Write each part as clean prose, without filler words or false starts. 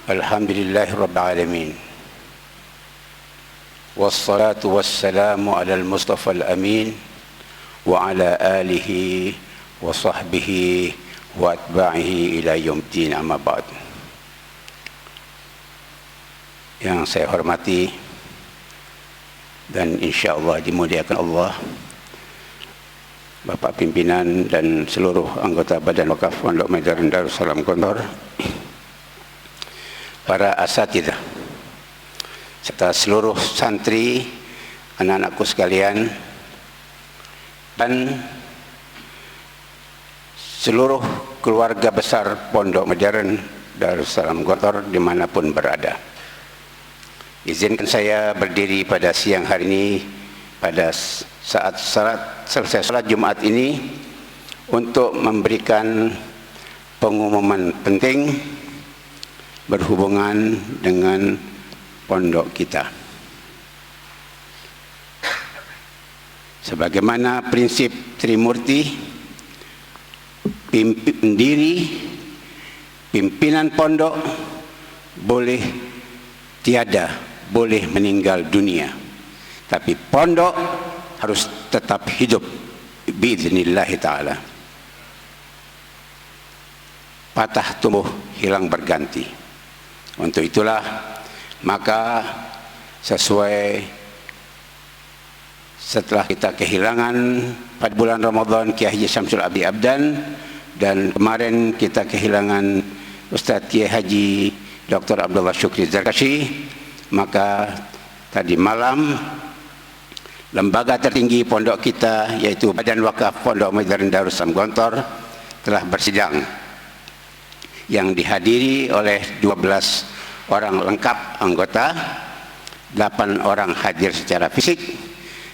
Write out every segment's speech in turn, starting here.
Alhamdulillahirabbil alamin. Wassalatu wassalamu alal Mustafal Amin wa ala alihi wa sahbihi wa atba'ihi ila yaumil amma ba'd. Yang saya hormati dan insyaallah dimuliakan Allah, Bapak Pimpinan dan seluruh anggota Badan Wakaf Pondok Modern Darussalam Gontor, para asatidzah, serta seluruh santri, anak-anakku sekalian, dan seluruh keluarga besar Pondok Modern Darussalam Gontor dimanapun berada. Izinkan saya berdiri pada siang hari ini pada saat selesai salat Jumat ini untuk memberikan pengumuman penting berhubungan dengan pondok kita. Sebagaimana prinsip Trimurti, pendiri pimpinan pondok boleh meninggal dunia, tapi pondok harus tetap hidup biiznillah ta'ala. Patah tumbuh hilang berganti. Untuk itulah maka sesuai setelah kita kehilangan pada bulan Ramadan Kiai Haji Syamsul Abi Abdan, dan kemarin kita kehilangan Ustadz Kiai Haji Dr. Abdullah Syukri Zarkashi, maka tadi malam lembaga tertinggi pondok kita yaitu Badan Wakaf Pondok Modern Darussalam Gontor telah bersidang, yang dihadiri oleh 12 orang lengkap anggota, 8 orang hadir secara fisik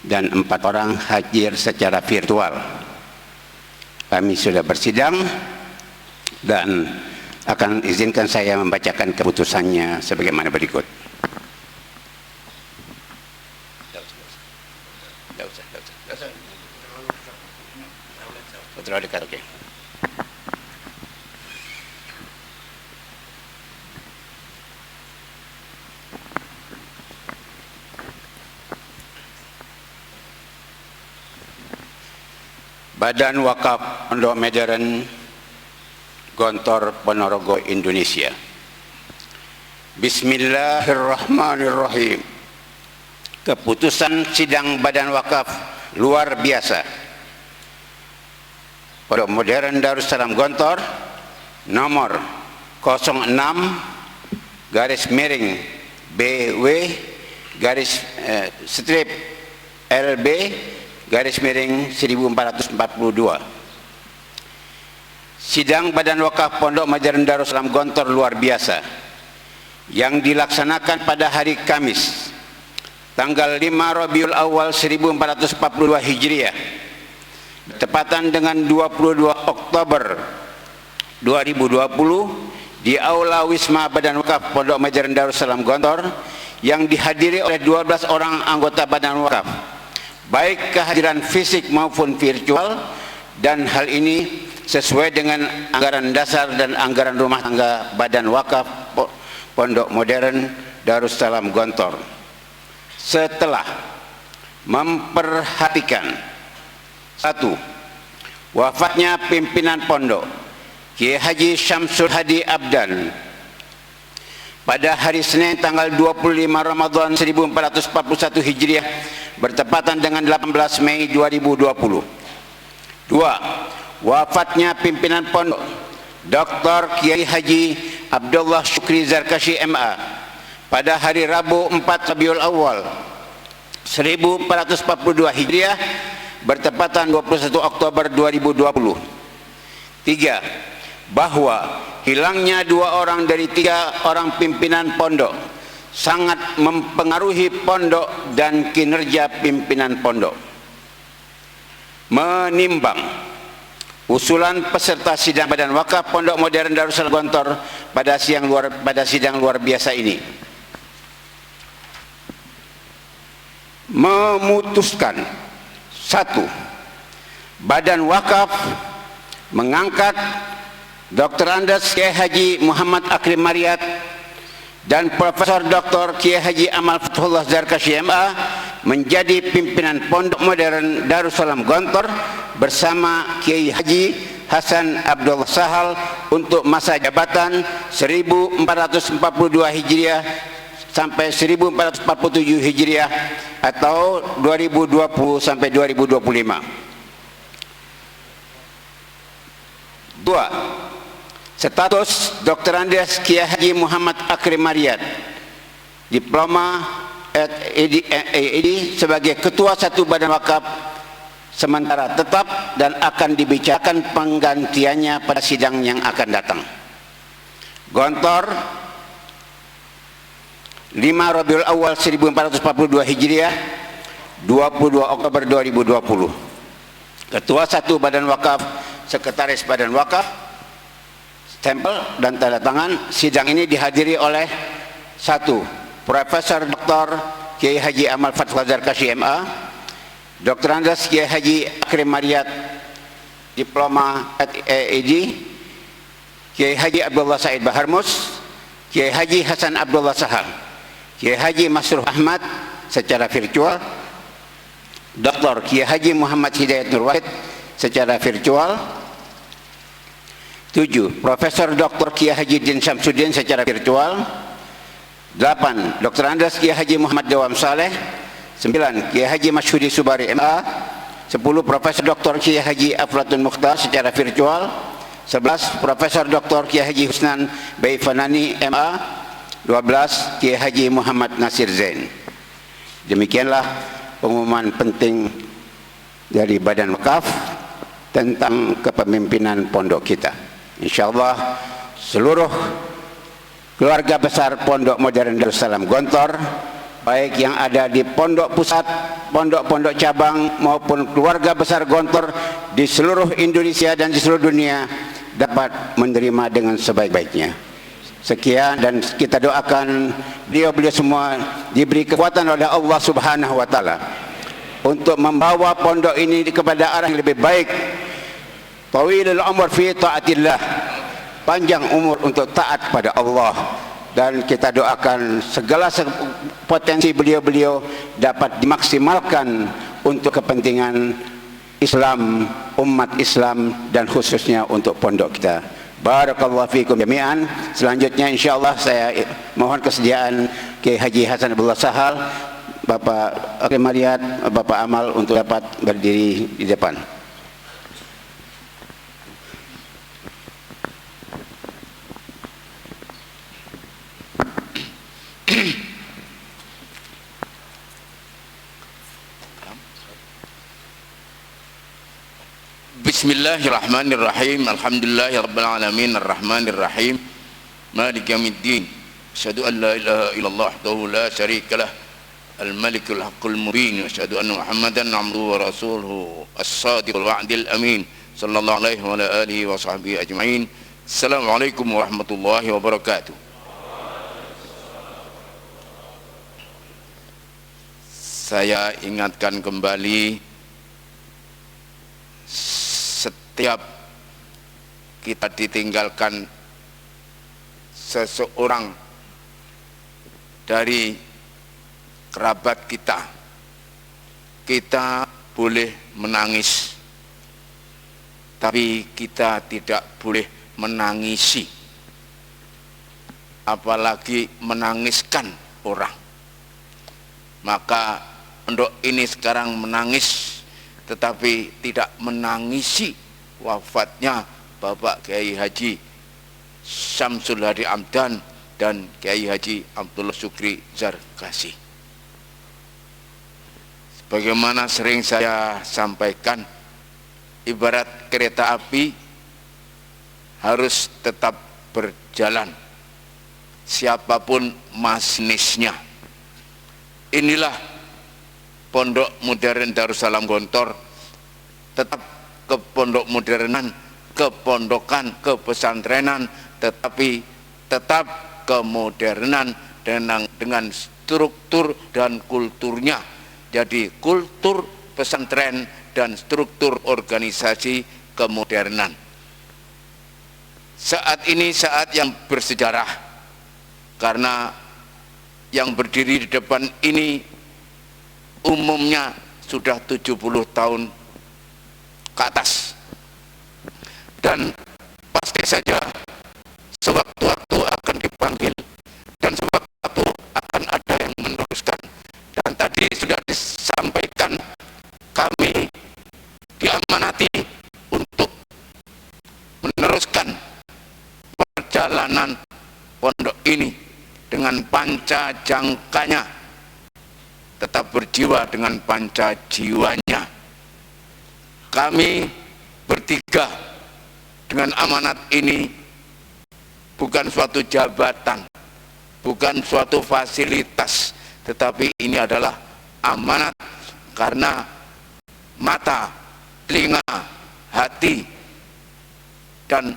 dan 4 orang hadir secara virtual. Kami sudah bersidang dan akan izinkan saya membacakan keputusannya sebagaimana berikut. Terlalu dekat, oke. Badan Wakaf Pondok Modern Gontor Ponorogo, Indonesia. Bismillahirrahmanirrahim. Keputusan sidang Badan Wakaf luar biasa Pondok Modern Darussalam Gontor nomor 06/BW strip LB _1442. Sidang Badan Wakaf Pondok Modern Darussalam Gontor luar biasa yang dilaksanakan pada hari Kamis tanggal 5 Rabiul Awal 1442 Hijriah bertepatan dengan 22 Oktober 2020 di Aula Wisma Badan Wakaf Pondok Modern Darussalam Gontor, yang dihadiri oleh 12 orang anggota Badan Wakaf, baik kehadiran fisik maupun virtual, dan hal ini sesuai dengan anggaran dasar dan anggaran rumah tangga Badan Wakaf Pondok Modern Darussalam Gontor. Setelah memperhatikan: 1. Wafatnya pimpinan pondok Kiai Haji Syamsul Hadi Abdan pada hari Senin tanggal 25 Ramadan 1441 Hijriah bertepatan dengan 18 Mei 2020. 2. Wafatnya pimpinan pondok Dr. Kiai Haji Abdullah Syukri Zarkashi MA pada hari Rabu 4 Rabiul Awal 1442 Hijriah bertepatan 21 Oktober 2020. 3. Bahwa hilangnya 2 orang dari 3 orang pimpinan pondok sangat mempengaruhi pondok dan kinerja pimpinan pondok. Menimbang usulan peserta sidang Badan Wakaf Pondok Modern Darussalam Gontor pada sidang luar biasa ini, memutuskan: 1. Badan Wakaf mengangkat Dr. Andes Kiai Haji Muhammad Akrim Mariat dan Profesor Dr. Kiai Haji Amal Fathullah Zarkashi MA menjadi pimpinan Pondok Modern Darussalam Gontor bersama Kiai Haji Hasan Abdullah Sahal untuk masa jabatan 1442 Hijriah sampai 1447 Hijriah atau 2020 sampai 2025. 2. Status Dr. Andes Kiai Haji Muhammad Akrim Mariyat, Diploma ED sebagai Ketua Satu Badan Wakaf sementara tetap dan akan dibicarakan penggantiannya pada sidang yang akan datang. Gontor 5 Rabiul Awal 1442 Hijriah, 22 Oktober 2020. Ketua Satu Badan Wakaf, Sekretaris Badan Wakaf, stempel dan tanda tangan. Sidang ini dihadiri oleh 1. Profesor Dr. Kiai Haji Amal Fathullah Zarkashi MA, Dr. Andes Kiai Haji Akrim Mariyat, Diploma ED, Kiai Haji Abdullah Said Baharmus, Kiai Haji Hasan Abdullah Sahal, Kiai Haji Masruh Ahmad secara virtual, Dr. Kiai Haji Muhammad Hidayat Nur Wahid secara virtual. 7. Profesor Dr. Kiai Haji Din Syamsuddin secara virtual. 8. Dr. Andes Kiai Haji Muhammad Dawam Saleh. 9. Kiai Haji Masyhudi Subari MA. 10. Profesor Dr. Kiai Haji Aflatun Mukhtar secara virtual. 11. Profesor Dr. Kiai Haji Husnan Baifanani MA. 12. Kiai Haji Muhammad Nasir Zain. Demikianlah pengumuman penting dari Badan Wakaf tentang kepemimpinan pondok kita. InsyaAllah seluruh keluarga besar Pondok Modern Darussalam Gontor, baik yang ada di pondok pusat, pondok-pondok cabang maupun keluarga besar Gontor di seluruh Indonesia dan di seluruh dunia dapat menerima dengan sebaik-baiknya. Sekian, dan kita doakan beliau-beliau semua diberi kekuatan oleh Allah Subhanahu wa taala untuk membawa pondok ini kepada arah yang lebih baik. Tawilul umur fi taatillah, panjang umur untuk taat pada Allah, dan kita doakan segala potensi beliau-beliau dapat dimaksimalkan untuk kepentingan Islam, umat Islam, dan khususnya untuk pondok kita. Barakallahu fikum jami'an. Selanjutnya insyaallah saya mohon kesediaan Kiai Haji Hasan Abdullah Sahal, Bapak Akrim Mariyat, Bapak Amal untuk dapat berdiri di depan. Bismillahirrahmanirrahim. Alhamdulillahirabbil alamin arrahmanirrahim maliki yaumiddin. Asyhadu an la ilaha illallah wahdahu la syarikalah al-malikul haqqul mubin. Asyhadu anna Muhammadan abduhu wa rasuluhu as-sadiqul wa'dil amin. Sallallahu alaihi wa ala alihi wa sahbihi ajma'in. Assalamualaikum warahmatullahi wabarakatuh. Saya ingatkan kembali, setiap kita ditinggalkan seseorang dari kerabat kita, kita boleh menangis, tapi kita tidak boleh menangisi, apalagi menangiskan orang. Maka pondok ini sekarang menangis, tetapi tidak menangisi wafatnya Bapak Kiai Haji Syamsul Hadi Amdan dan Kiai Haji Abdullah Syukri Zarkashi. Sebagaimana sering saya sampaikan, ibarat kereta api harus tetap berjalan, siapapun masinisnya. Inilah Pondok Modern Darussalam Gontor, tetap kepondok modernan, kepondokan, kepesantrenan, tetapi tetap kemodernan dengan struktur dan kulturnya. Jadi kultur pesantren dan struktur organisasi kemodernan. Saat ini saat yang bersejarah, karena yang berdiri di depan ini umumnya sudah 70 tahun ke atas, dan pasti saja sewaktu-waktu akan dipanggil dan sewaktu-waktu akan ada yang meneruskan. Dan tadi sudah disampaikan, kami diamanati untuk meneruskan perjalanan pondok ini dengan panca jangkanya, tetap berjiwa dengan panca jiwanya. Kami bertiga dengan amanat ini bukan suatu jabatan, bukan suatu fasilitas, tetapi ini adalah amanat karena mata, telinga, hati, dan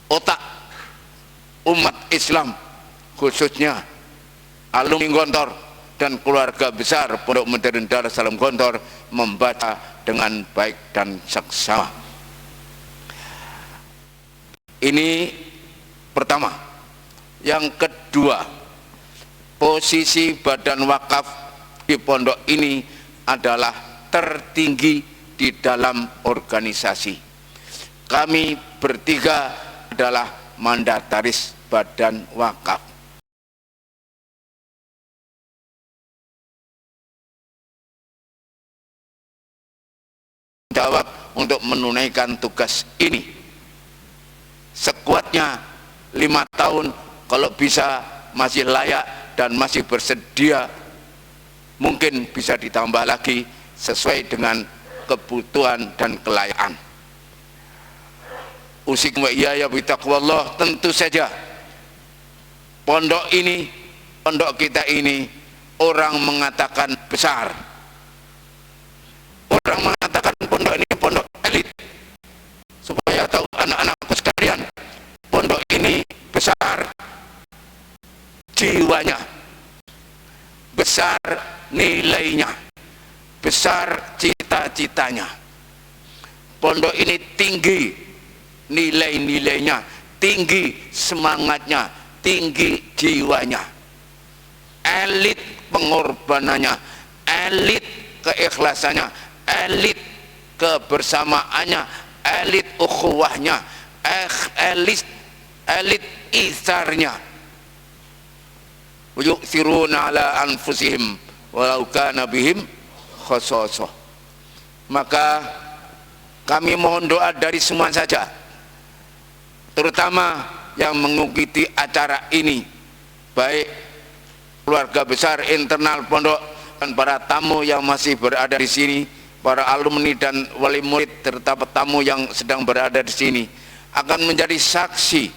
otak umat Islam, khususnya alumni Gontor dan keluarga besar Pondok Modern Darussalam Gontor, membaca dengan baik dan saksama. Ini pertama. Yang kedua, posisi badan wakaf di pondok ini adalah tertinggi di dalam organisasi. Kami bertiga adalah mandataris badan wakaf. Jawab untuk menunaikan tugas ini sekuatnya 5 tahun, kalau bisa masih layak dan masih bersedia, mungkin bisa ditambah lagi sesuai dengan kebutuhan dan kelayakan. Usikum wa iyaya bitaqwallah. Tentu saja pondok ini, pondok kita ini, orang mengatakan besar, orang mengatakan pondok ini pondok elit. Supaya tahu anak-anakku sekalian, pondok ini besar jiwanya, besar nilainya, besar cita-citanya. Pondok ini tinggi nilai-nilainya, tinggi semangatnya, tinggi jiwanya, elit pengorbanannya, elit keikhlasannya, elit kebersamaannya, elit ukhuwahnya, elit isarnya. Yu'thiruna ala anfusihim walau kana bihim khasasah. Maka kami mohon doa dari semua saja, terutama yang mengikuti acara ini, baik keluarga besar internal pondok dan para tamu yang masih berada di sini, para alumni dan wali murid serta tamu yang sedang berada di sini, akan menjadi saksi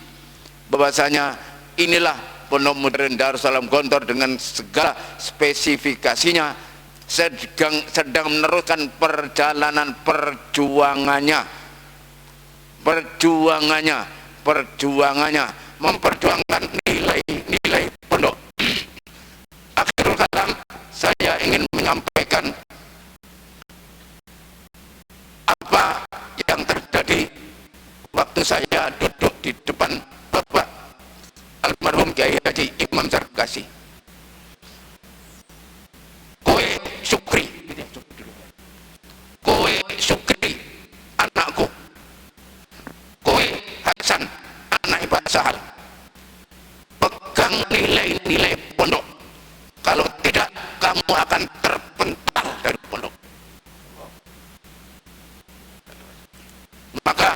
bahwasanya inilah Pondok Modern Darussalam Gontor dengan segala spesifikasinya sedang meneruskan perjalanan perjuangannya memperjuangkan nilai-nilai pondok. Akhirul kalam, saya ingin menyampaikan apa yang terjadi waktu saya duduk di depan Bapak almarhum Kiai Haji Imam Zarkasi. Kowe Syukri anakku, kowe Hasan anak Ibu Sahal, pegang nilai-nilai pondok, kalau tidak kamu akan terpental dari pondok. Maka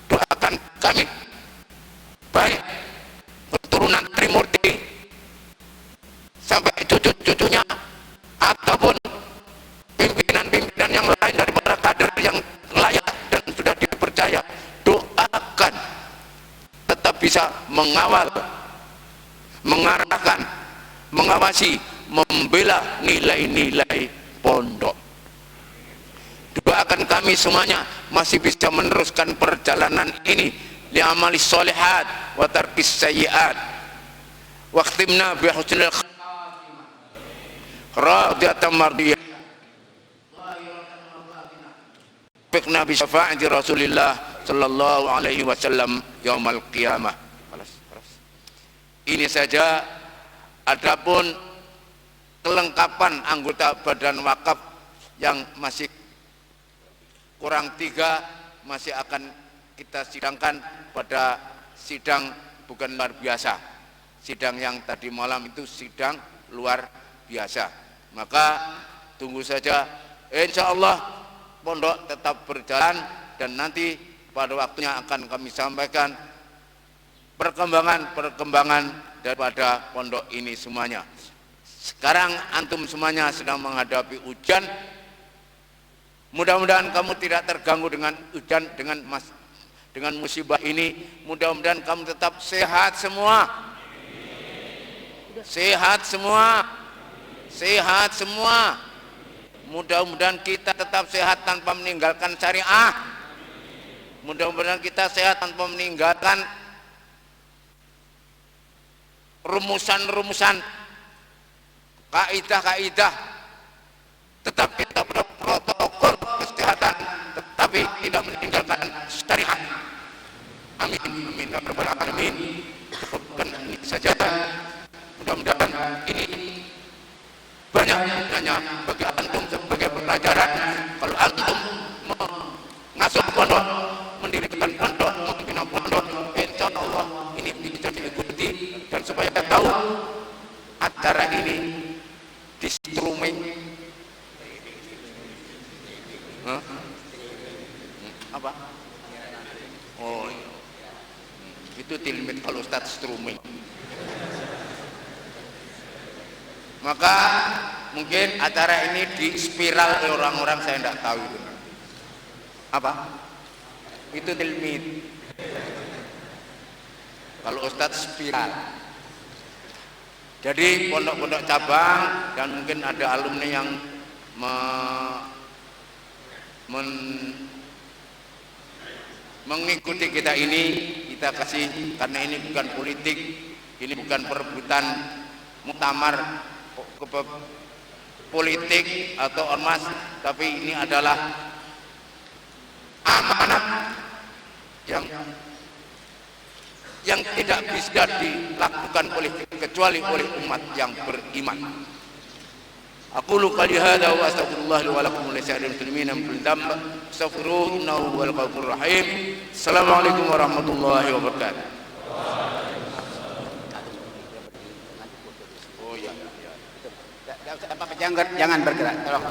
doakan kami, baik keturunan Trimurti sampai cucu-cucunya ataupun pimpinan-pimpinan yang lain dari para kader yang layak dan sudah dipercaya, doakan tetap bisa mengawal, mengarahkan, mengawasi, membela nilai-nilai pondok. Doakan kami semuanya masih bisa meneruskan perjalanan ini li amali sholihat wa tarkis sayyiat wa khtimna bi husnil radiyatan mardiyah fikna bi syafaati Rasulillah sallallahu alaihi wasallam yaumal qiyamah. begini saja. Adapun kelengkapan anggota badan wakaf yang masih kurang 3 masih akan kita sidangkan pada sidang bukan luar biasa. Sidang yang tadi malam itu sidang luar biasa. Maka tunggu saja, insya Allah pondok tetap berjalan dan nanti pada waktunya akan kami sampaikan perkembangan daripada pondok ini semuanya. Sekarang antum semuanya sedang menghadapi ujian. Mudah-mudahan kamu tidak terganggu dengan ujian, dengan musibah ini. Mudah-mudahan kamu tetap sehat semua. Sehat semua. Sehat semua. Mudah-mudahan kita tetap sehat tanpa meninggalkan syariah. Mudah-mudahan kita sehat tanpa meninggalkan rumusan-rumusan, kaidah-kaidah. Tetap kita protokol kesehatan, tetapi tidak meninggalkan syariat. Amin, amin, ya rabbal alamin. Cukupkan ini saja. Mudah-mudahan ini banyak gunanya bagi antum sebagai pelajaran. Kalau antum mengasuh pondok, mendirikan pondok, membina pondok, insya Allah ini bisa diikuti. Dan supaya kita tahu acara ini di streaming apa? Oh, itu tilmit kalau Ustadz streaming. Maka mungkin acara ini di spiral oleh orang-orang, saya tidak tahu itu apa. Itu tilmit. Kalau Ustadz spiral. Jadi pondok-pondok cabang dan mungkin ada alumni yang mengikuti kita ini, kita kasih, karena ini bukan politik, ini bukan perebutan muktamar politik atau ormas, tapi ini adalah amanat yang tidak bisa dilakukan oleh kecuali oleh umat yang beriman. Aqulu qali hadza wa astaghfirullah li wa lakum wa lisa'iril muslimin min kulli dhanb astaghfiruhu innahu huwal ghafurur rahim. Assalamualaikum warahmatullahi wabarakatuh. Oh ya. Jangan bergerak, tolong.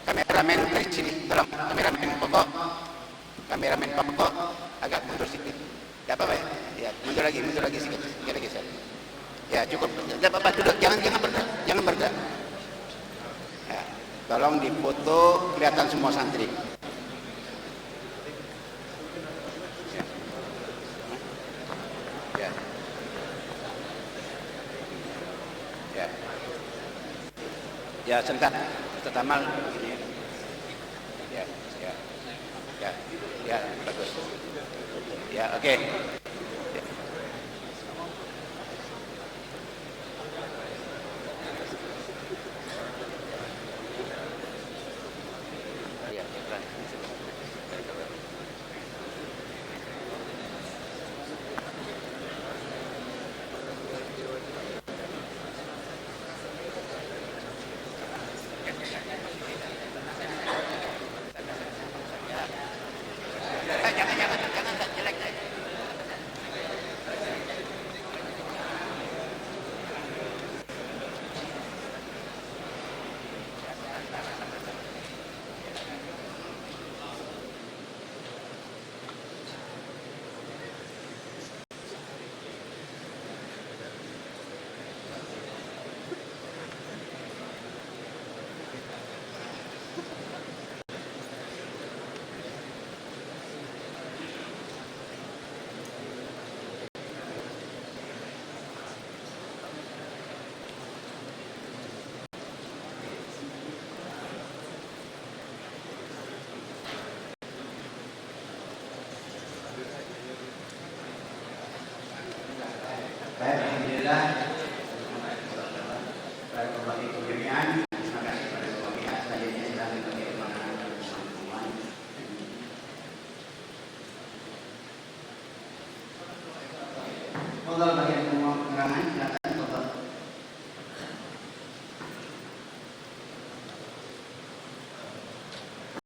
Kameramen dari sini, tolong. Kameramen pokok agak mundur sedikit. Tidak apa-apa ya. Mundur lagi sedikit. Lagi saya. Ya cukup. Tidak apa-apa, duduk. Jangan bergerak. Ya, tolong difoto kelihatan semua santri. Ya. Ya. Ya sebentar. Ustaz Amal begini. Ya, bagus. Ya, oke. Baik, alhamdulillah. Barakallahu fiikum jami'an. Terima kasih kepada semua pihak. Selanjutnya silakan bagi kemenangan semua. Tafadhal bagi yang mau keterangan.